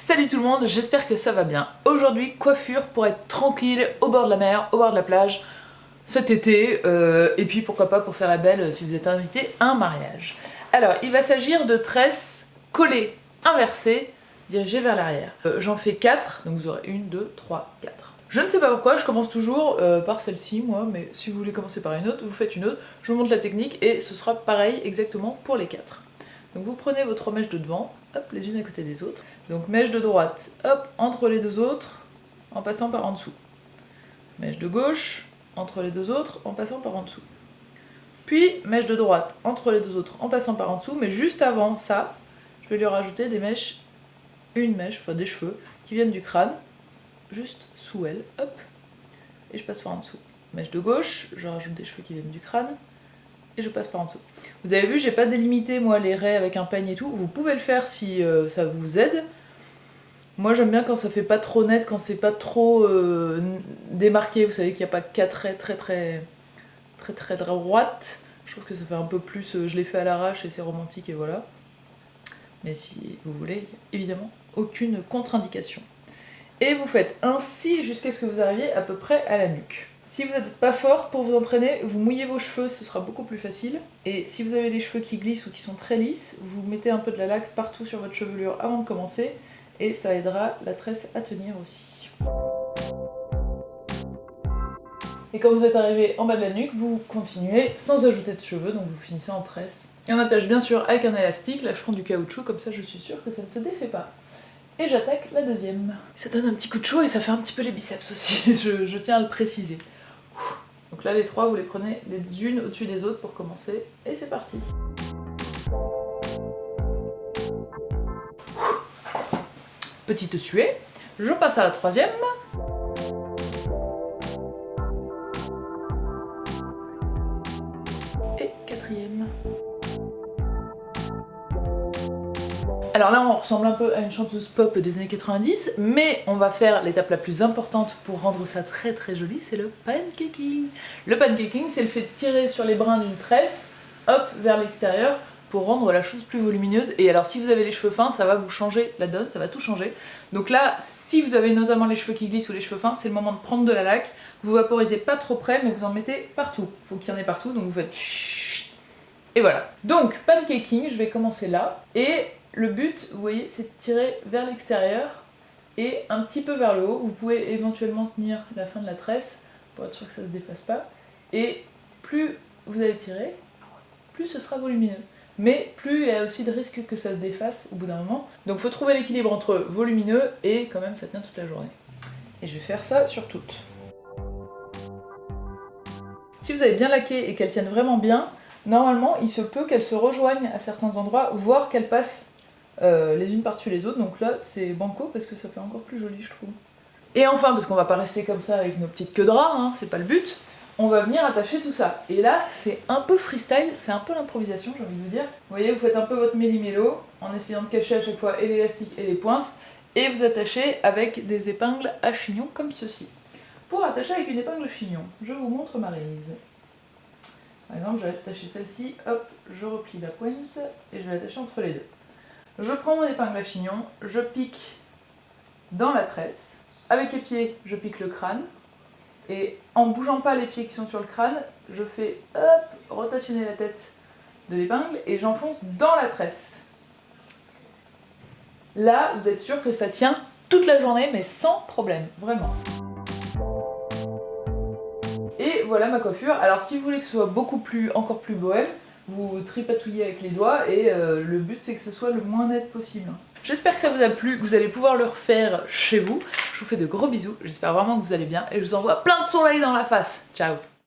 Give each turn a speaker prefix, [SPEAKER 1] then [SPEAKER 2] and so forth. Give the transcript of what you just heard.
[SPEAKER 1] Salut tout le monde, j'espère que ça va bien. Aujourd'hui, coiffure pour être tranquille au bord de la mer, au bord de la plage cet été, et puis pourquoi pas pour faire la belle si vous êtes invité à un mariage. Alors, il va s'agir de tresses collées, inversées, dirigées vers l'arrière. J'en fais 4, donc vous aurez 1, 2, 3, 4. Je ne sais pas pourquoi, je commence toujours par celle-ci, moi, mais si vous voulez commencer par une autre, vous faites une autre. Je vous montre la technique et ce sera pareil exactement pour les 4. Donc vous prenez vos 3 mèches de devant, hop, les unes à côté des autres. Donc mèche de droite, hop, entre les deux autres, en passant par en dessous. Mèche de gauche, entre les deux autres, en passant par en dessous. Puis mèche de droite, entre les deux autres, en passant par en dessous, mais juste avant ça, je vais lui rajouter des mèches, une mèche, enfin des cheveux, qui viennent du crâne, juste sous elle, hop, et je passe par en dessous. Mèche de gauche, je rajoute des cheveux qui viennent du crâne, et je passe par en dessous. Vous avez vu, j'ai pas délimité moi les raies avec un peigne et tout, vous pouvez le faire si ça vous aide. Moi j'aime bien quand ça fait pas trop net, quand c'est pas trop démarqué, vous savez qu'il n'y a pas 4 raies très droites. Je trouve que ça fait un peu plus, je l'ai fait à l'arrache et c'est romantique et voilà. Mais si vous voulez, évidemment, aucune contre-indication. Et vous faites ainsi jusqu'à ce que vous arriviez à peu près à la nuque. Si vous n'êtes pas forte pour vous entraîner, vous mouillez vos cheveux, ce sera beaucoup plus facile. Et si vous avez les cheveux qui glissent ou qui sont très lisses, vous mettez un peu de la laque partout sur votre chevelure avant de commencer. Et ça aidera la tresse à tenir aussi. Et quand vous êtes arrivé en bas de la nuque, vous continuez sans ajouter de cheveux, donc vous finissez en tresse. Et on attache bien sûr avec un élastique, là je prends du caoutchouc, comme ça je suis sûre que ça ne se défait pas. Et j'attaque la deuxième. Ça donne un petit coup de chaud et ça fait un petit peu les biceps aussi, je tiens à le préciser. Donc là les 3 vous les prenez les unes au-dessus des autres pour commencer, et c'est parti. Petite suée, je passe à la 3e. Et 4e. Alors là on ressemble un peu à une chanteuse pop des années 90, mais on va faire l'étape la plus importante pour rendre ça très joli, c'est le pancaking. Le pancaking, c'est le fait de tirer sur les brins d'une tresse, hop, vers l'extérieur, pour rendre la chose plus volumineuse. Et alors si vous avez les cheveux fins, ça va vous changer la donne, ça va tout changer. Donc là, si vous avez notamment les cheveux qui glissent ou les cheveux fins, c'est le moment de prendre de la laque. Vous vaporisez pas trop près, mais vous en mettez partout. Faut qu'il y en ait partout, donc vous faites chut. Et voilà. Donc pancaking, je vais commencer là. Et le but, vous voyez, c'est de tirer vers l'extérieur et un petit peu vers le haut. Vous pouvez éventuellement tenir la fin de la tresse pour être sûr que ça ne se dépasse pas. Et plus vous allez tirer, plus ce sera volumineux. Mais plus il y a aussi de risque que ça se défasse au bout d'un moment. Donc il faut trouver l'équilibre entre volumineux et quand même ça tient toute la journée. Et je vais faire ça sur toutes. Si vous avez bien laqué et qu'elles tiennent vraiment bien, normalement il se peut qu'elles se rejoignent à certains endroits, voire qu'elles passent les unes par-dessus les autres. Donc là c'est banco parce que ça fait encore plus joli je trouve. Et enfin, parce qu'on va pas rester comme ça avec nos petites queues de rat, hein, c'est pas le but, on va venir attacher tout ça. Et là, c'est un peu freestyle, c'est un peu l'improvisation, j'ai envie de vous dire. Vous voyez, vous faites un peu votre méli-mélo, en essayant de cacher à chaque fois et l'élastique et les pointes, et vous attachez avec des épingles à chignon, comme ceci. Pour attacher avec une épingle chignon, je vous montre ma rise. Par exemple, je vais attacher celle-ci, hop, je replie la pointe, et je vais l'attacher entre les deux. Je prends mon épingle à chignon, je pique dans la tresse, avec les pieds, je pique le crâne, et en bougeant pas les pieds qui sont sur le crâne, je fais hop, rotationner la tête de l'épingle et j'enfonce dans la tresse. Là, vous êtes sûr que ça tient toute la journée, mais sans problème, vraiment. Et voilà ma coiffure. Alors si vous voulez que ce soit encore plus bohème, vous tripatouillez avec les doigts et le but c'est que ce soit le moins net possible. J'espère que ça vous a plu, que vous allez pouvoir le refaire chez vous. Je vous fais de gros bisous, j'espère vraiment que vous allez bien et je vous envoie plein de soleil dans la face. Ciao!